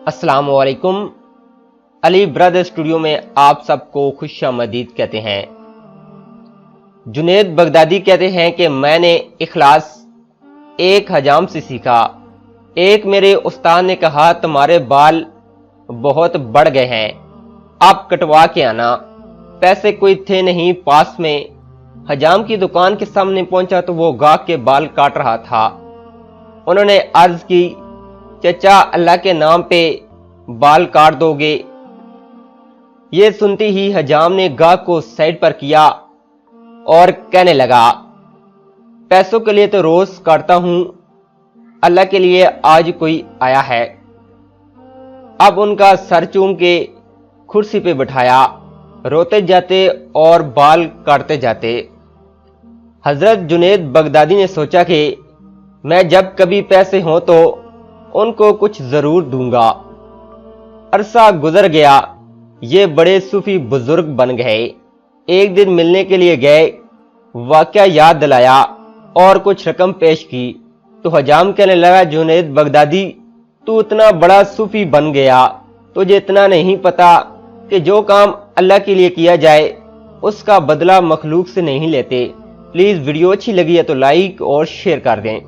السلام علیکم۔ علی برادر اسٹوڈیو میں آپ سب کو خوش آمدید کہتے ہیں۔ جنید بغدادی کہتے ہیں کہ میں نے اخلاص ایک حجام سے سیکھا۔ ایک میرے استاد نے کہا تمہارے بال بہت بڑھ گئے ہیں، آپ کٹوا کے آنا۔ پیسے کوئی تھے نہیں پاس میں۔ حجام کی دکان کے سامنے پہنچا تو وہ گاہک کے بال کاٹ رہا تھا۔ انہوں نے عرض کی چچا اللہ کے نام پہ بال کاٹ دو گے؟ یہ سنتی ہی حجام نے گاہک کو سائڈ پر کیا اور کہنے لگا پیسوں کے لیے تو روز کاٹتا ہوں، اللہ کے لیے آج کوئی آیا ہے۔ اب ان کا سر چوم کے کرسی پہ بٹھایا، روتے جاتے اور بال کاٹتے جاتے۔ حضرت جنید بغدادی نے سوچا کہ میں جب کبھی پیسے ہوں تو ان کو کچھ ضرور دوں گا۔ عرصہ گزر گیا، یہ بڑے صوفی بزرگ بن گئے۔ ایک دن ملنے کے لیے گئے، واقعہ یاد دلایا اور کچھ رقم پیش کی تو حجام کہنے لگا جنید بغدادی تو اتنا بڑا صوفی بن گیا، تجھے اتنا نہیں پتا کہ جو کام اللہ کے لیے کیا جائے اس کا بدلہ مخلوق سے نہیں لیتے۔ پلیز ویڈیو اچھی لگی ہے تو لائک اور شیئر کر دیں۔